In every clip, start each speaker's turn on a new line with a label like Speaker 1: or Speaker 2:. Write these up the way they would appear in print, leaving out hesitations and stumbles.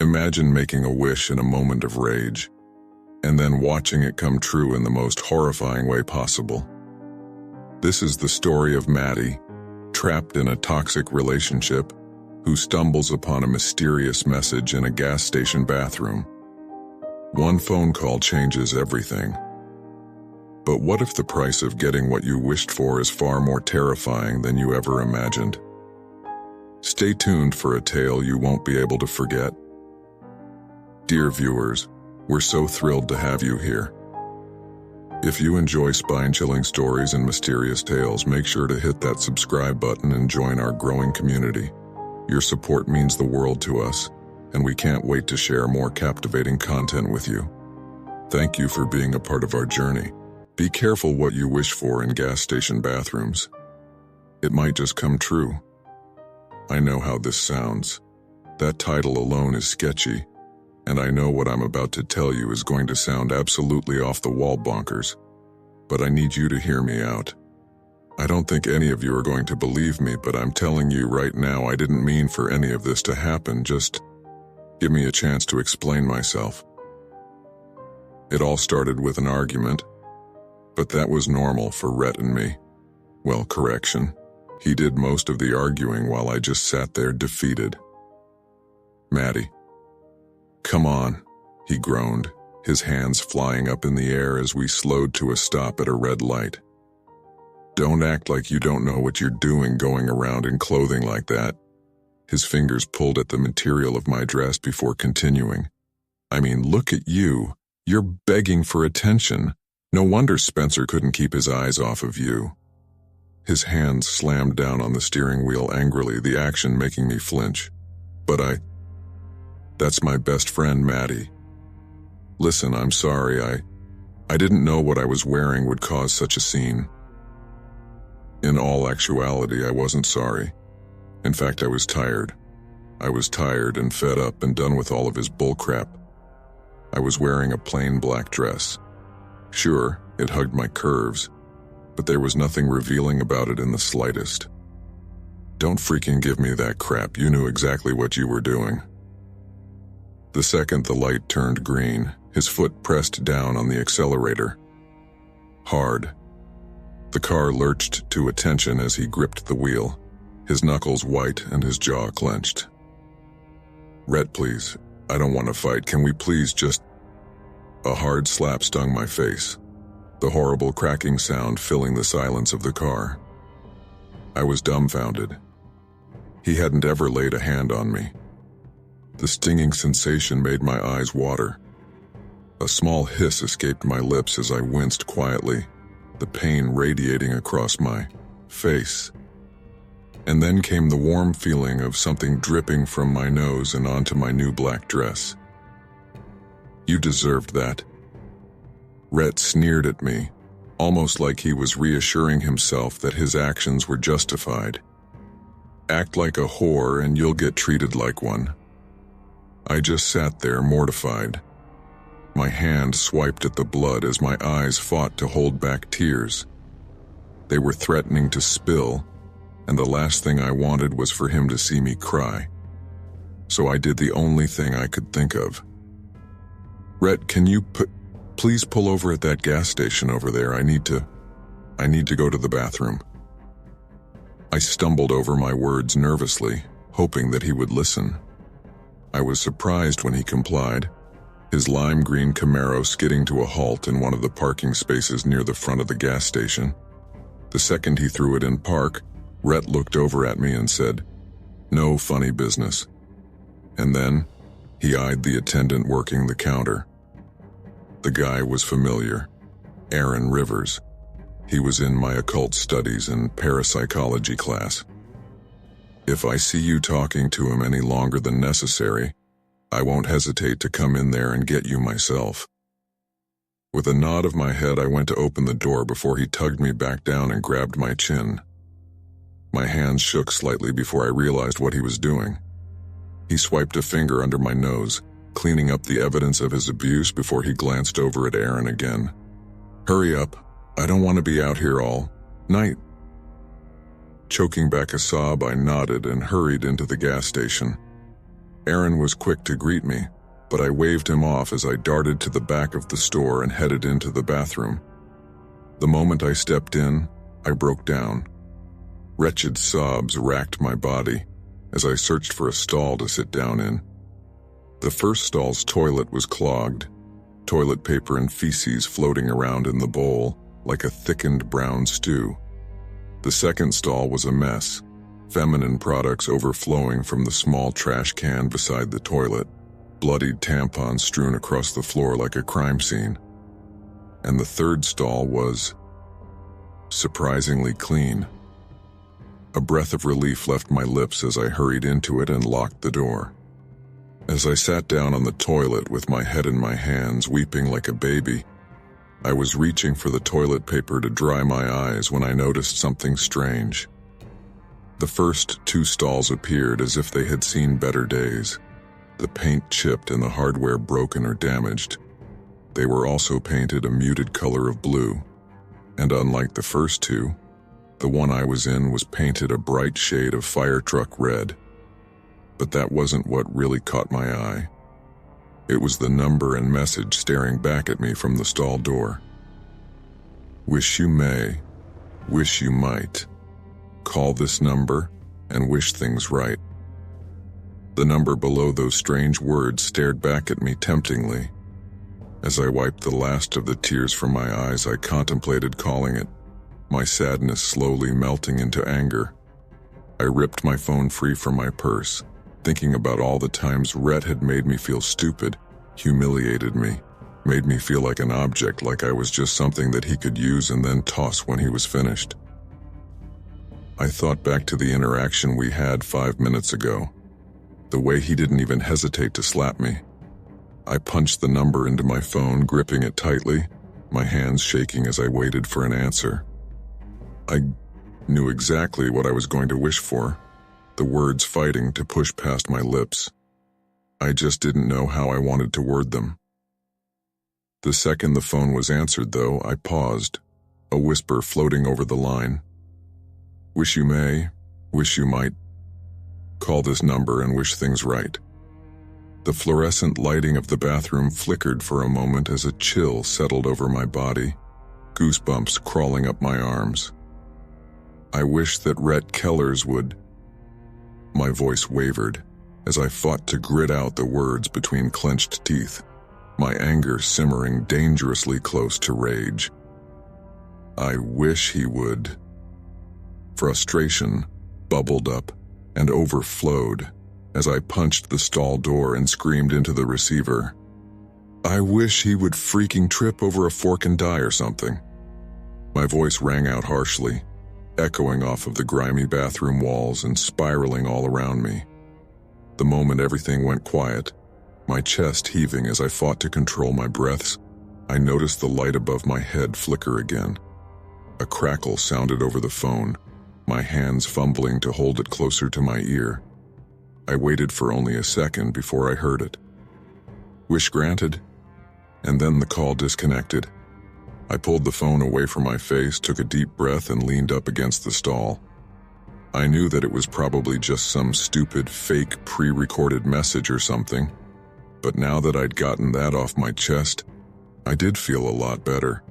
Speaker 1: Imagine making a wish in a moment of rage, and then watching it come true in the most horrifying way possible. This is the story of Maddie, trapped in a toxic relationship, who stumbles upon a mysterious message in a gas station bathroom. One phone call changes everything. But what if the price of getting what you wished for is far more terrifying than you ever imagined? Stay tuned for a tale you won't be able to forget. Dear viewers, we're so thrilled to have you here. If you enjoy spine-chilling stories and mysterious tales, make sure to hit that subscribe button and join our growing community. Your support means the world to us, and we can't wait to share more captivating content with you. Thank you for being a part of our journey. Be careful what you wish for in gas station bathrooms. It might just come true. I know how this sounds. That title alone is sketchy, and I know what I'm about to tell you is going to sound absolutely off-the-wall bonkers. But I need you to hear me out. I don't think any of you are going to believe me, but I'm telling you right now I didn't mean for any of this to happen. Just give me a chance to explain myself. It all started with an argument, but that was normal for Rhett and me. Well, correction. He did most of the arguing while I just sat there defeated. Maddie. Come on, he groaned, his hands flying up in the air as we slowed to a stop at a red light. Don't act like you don't know what you're doing going around in clothing like that. His fingers pulled at the material of my dress before continuing. I mean, look at you. You're begging for attention. No wonder Spencer couldn't keep his eyes off of you. His hands slammed down on the steering wheel angrily, the action making me flinch. But that's my best friend, Maddie. Listen, I'm sorry, I didn't know what I was wearing would cause such a scene. In all actuality, I wasn't sorry. In fact, I was tired. I was tired and fed up and done with all of his bullcrap. I was wearing a plain black dress. Sure, it hugged my curves, but there was nothing revealing about it in the slightest. Don't freaking give me that crap, you knew exactly what you were doing. The second the light turned green, his foot pressed down on the accelerator. Hard. The car lurched to attention as he gripped the wheel, his knuckles white and his jaw clenched. Rhett, please, I don't want to fight, can we please just... A hard slap stung my face, the horrible cracking sound filling the silence of the car. I was dumbfounded. He hadn't ever laid a hand on me. The stinging sensation made my eyes water. A small hiss escaped my lips as I winced quietly, the pain radiating across my face. And then came the warm feeling of something dripping from my nose and onto my new black dress. You deserved that. Rhett sneered at me, almost like he was reassuring himself that his actions were justified. Act like a whore and you'll get treated like one. I just sat there mortified. My hand swiped at the blood as my eyes fought to hold back tears. They were threatening to spill, and the last thing I wanted was for him to see me cry. So I did the only thing I could think of. Rhett, can you please pull over at that gas station over there? I need to go to the bathroom. I stumbled over my words nervously, hoping that he would listen. I was surprised when he complied, his lime green Camaro skidding to a halt in one of the parking spaces near the front of the gas station. The second he threw it in park, Rhett looked over at me and said, "No funny business." And then, he eyed the attendant working the counter. The guy was familiar. Aaron Rivers. He was in my occult studies and parapsychology class. If I see you talking to him any longer than necessary, I won't hesitate to come in there and get you myself. With a nod of my head, I went to open the door before he tugged me back down and grabbed my chin. My hands shook slightly before I realized what he was doing. He swiped a finger under my nose, cleaning up the evidence of his abuse before he glanced over at Aaron again. Hurry up, I don't want to be out here all night. Choking back a sob, I nodded and hurried into the gas station. Aaron was quick to greet me, but I waved him off as I darted to the back of the store and headed into the bathroom. The moment I stepped in, I broke down. Wretched sobs racked my body as I searched for a stall to sit down in. The first stall's toilet was clogged, toilet paper and feces floating around in the bowl like a thickened brown stew. The second stall was a mess, feminine products overflowing from the small trash can beside the toilet, bloodied tampons strewn across the floor like a crime scene. And the third stall was surprisingly clean. A breath of relief left my lips as I hurried into it and locked the door. As I sat down on the toilet with my head in my hands, weeping like a baby, I was reaching for the toilet paper to dry my eyes when I noticed something strange. The first two stalls appeared as if they had seen better days, the paint chipped and the hardware broken or damaged. They were also painted a muted color of blue, and unlike the first two, the one I was in was painted a bright shade of fire truck red. But that wasn't what really caught my eye. It was the number and message staring back at me from the stall door. Wish you may, wish you might. Call this number and wish things right. The number below those strange words stared back at me temptingly. As I wiped the last of the tears from my eyes, I contemplated calling it, my sadness slowly melting into anger. I ripped my phone free from my purse, thinking about all the times Rhett had made me feel stupid, humiliated me, made me feel like an object, like I was just something that he could use and then toss when he was finished. I thought back to the interaction we had 5 minutes ago, the way he didn't even hesitate to slap me. I punched the number into my phone, gripping it tightly, my hands shaking as I waited for an answer. I knew exactly what I was going to wish for, the words fighting to push past my lips. I just didn't know how I wanted to word them. The second the phone was answered, though, I paused, a whisper floating over the line. Wish you may, wish you might. Call this number and wish things right. The fluorescent lighting of the bathroom flickered for a moment as a chill settled over my body, goosebumps crawling up my arms. I wish that Rhett Kellers would... My voice wavered as I fought to grit out the words between clenched teeth, my anger simmering dangerously close to rage. I wish he would... Frustration bubbled up and overflowed as I punched the stall door and screamed into the receiver. I wish he would freaking trip over a fork and die or something. My voice rang out harshly, echoing off of the grimy bathroom walls and spiraling all around me. The moment everything went quiet, my chest heaving as I fought to control my breaths, I noticed the light above my head flicker again. A crackle sounded over the phone, my hands fumbling to hold it closer to my ear. I waited for only a second before I heard it. Wish granted, and then the call disconnected. I pulled the phone away from my face, took a deep breath, and leaned up against the stall. I knew that it was probably just some stupid, fake, pre-recorded message or something, but now that I'd gotten that off my chest, I did feel a lot better.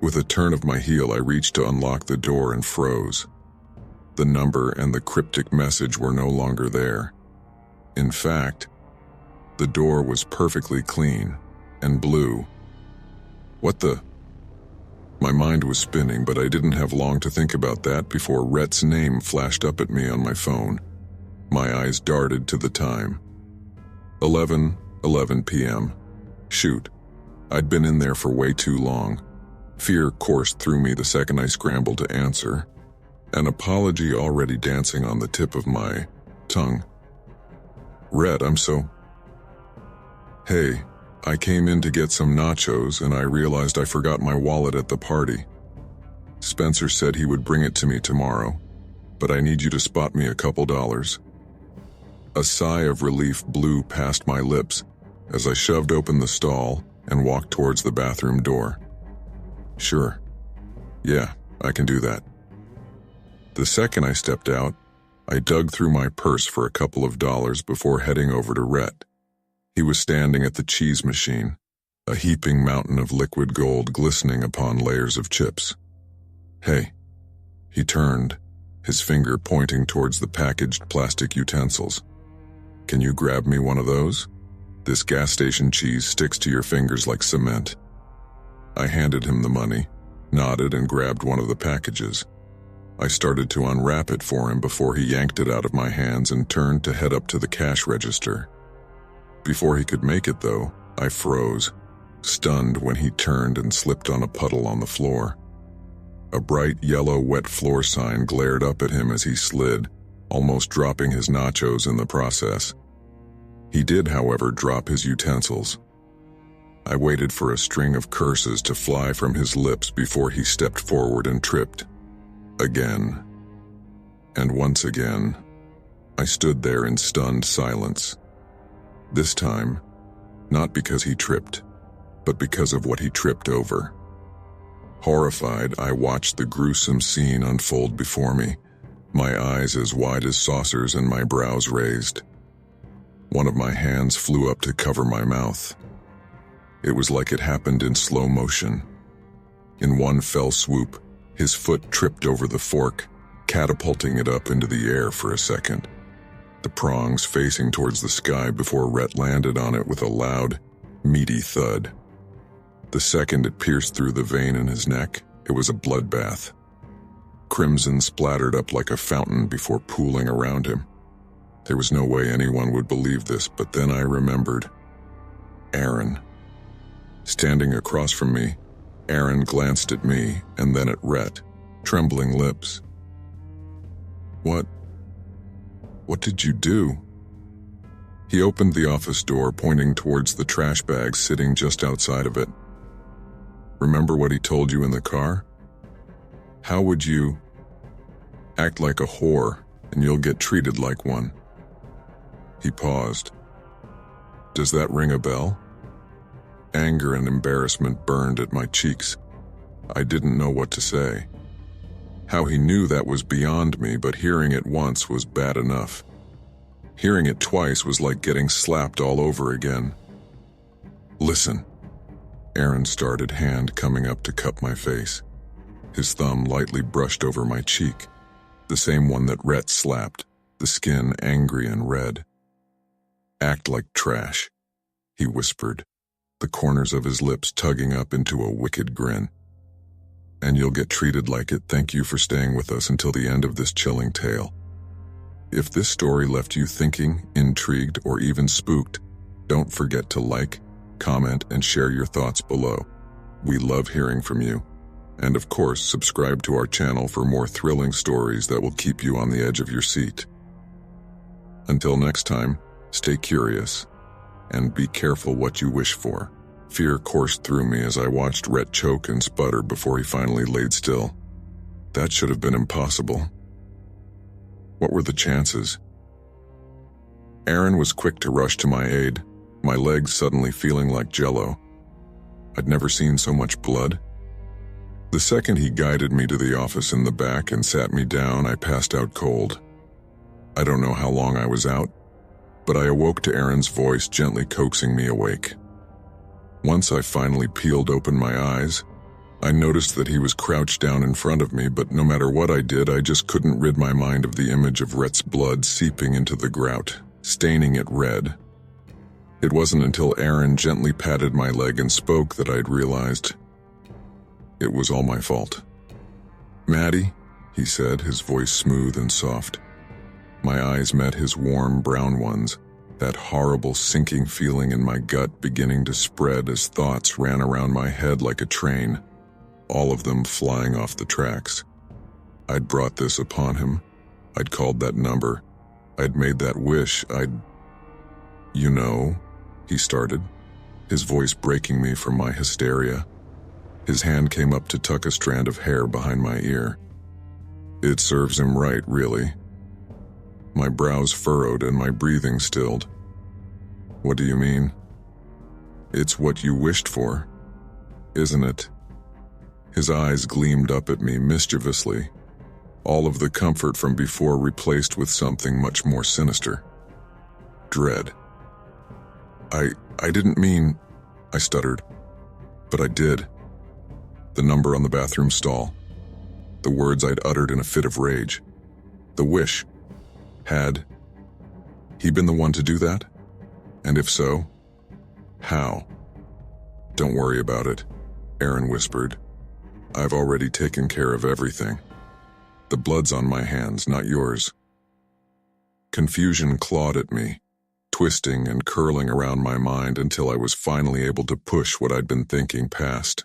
Speaker 1: With a turn of my heel, I reached to unlock the door and froze. The number and the cryptic message were no longer there. In fact, the door was perfectly clean and blue. What the? My mind was spinning, but I didn't have long to think about that before Rhett's name flashed up at me on my phone. My eyes darted to the time. 11:11 p.m. Shoot, I'd been in there for way too long. Fear coursed through me the second I scrambled to answer, an apology already dancing on the tip of my tongue. Rhett, Hey, I came in to get some nachos and I realized I forgot my wallet at the party. Spencer said he would bring it to me tomorrow, but I need you to spot me a couple dollars. A sigh of relief blew past my lips as I shoved open the stall and walked towards the bathroom door. Sure. Yeah, I can do that. The second I stepped out, I dug through my purse for a couple of dollars before heading over to Rhett. He was standing at the cheese machine, a heaping mountain of liquid gold glistening upon layers of chips. "Hey." He turned, his finger pointing towards the packaged plastic utensils. "Can you grab me one of those? This gas station cheese sticks to your fingers like cement." I handed him the money, nodded, and grabbed one of the packages. I started to unwrap it for him before he yanked it out of my hands and turned to head up to the cash register. Before he could make it, though, I froze, stunned when he turned and slipped on a puddle on the floor. A bright yellow wet floor sign glared up at him as he slid, almost dropping his nachos in the process. He did, however, drop his utensils. I waited for a string of curses to fly from his lips before he stepped forward and tripped. Again. And once again. I stood there in stunned silence. This time, not because he tripped, but because of what he tripped over. Horrified, I watched the gruesome scene unfold before me, my eyes as wide as saucers and my brows raised. One of my hands flew up to cover my mouth. It was like it happened in slow motion. In one fell swoop, his foot tripped over the fork, catapulting it up into the air for a second, the prongs facing towards the sky before Rhett landed on it with a loud, meaty thud. The second it pierced through the vein in his neck, it was a bloodbath. Crimson splattered up like a fountain before pooling around him. There was no way anyone would believe this, but then I remembered. Aaron. Standing across from me, Aaron glanced at me and then at Rhett, trembling lips. What did you do?" He opened the office door, pointing towards the trash bags sitting just outside of it. "Remember what he told you in the car? How would you act like a whore and you'll get treated like one?" He paused. "Does that ring a bell?" Anger and embarrassment burned at my cheeks. I didn't know what to say. How he knew that was beyond me, but hearing it once was bad enough. Hearing it twice was like getting slapped all over again. "Listen." Aaron started, hand coming up to cup my face. His thumb lightly brushed over my cheek, the same one that Rhett slapped, the skin angry and red. "Act like trash," he whispered, the corners of his lips tugging up into a wicked grin. "And you'll get treated like it. Thank you for staying with us until the end of this chilling tale. If this story left you thinking, intrigued, or even spooked, don't forget to like, comment, and share your thoughts below. We love hearing from you. And of course, subscribe to our channel for more thrilling stories that will keep you on the edge of your seat. Until next time, stay curious, and be careful what you wish for. Fear coursed through me as I watched Rhett choke and sputter before he finally laid still. That should have been impossible. What were the chances? Aaron was quick to rush to my aid, my legs suddenly feeling like jello. I'd never seen so much blood. The second he guided me to the office in the back and sat me down, I passed out cold. I don't know how long I was out, but I awoke to Aaron's voice gently coaxing me awake. Once I finally peeled open my eyes, I noticed that he was crouched down in front of me, but no matter what I did, I just couldn't rid my mind of the image of Rhett's blood seeping into the grout, staining it red. It wasn't until Aaron gently patted my leg and spoke that I'd realized it was all my fault. "Maddie," he said, his voice smooth and soft. My eyes met his warm brown ones, that horrible sinking feeling in my gut beginning to spread as thoughts ran around my head like a train, all of them flying off the tracks. I'd brought this upon him. I'd called that number. I'd made that wish. "You know," he started, his voice breaking me from my hysteria. His hand came up to tuck a strand of hair behind my ear. It serves him right, really. My brows furrowed and my breathing stilled. "What do you mean?" "It's what you wished for, isn't it?" His eyes gleamed up at me mischievously, all of the comfort from before replaced with something much more sinister. Dread. I didn't mean, I stuttered, but I did. The number on the bathroom stall. The words I'd uttered in a fit of rage. The wish. Had he been the one to do that? And if so, how? Don't worry about it, Aaron whispered. I've already taken care of everything. The blood's on my hands, not yours. Confusion clawed at me, twisting and curling around my mind until I was finally able to push what I'd been thinking past.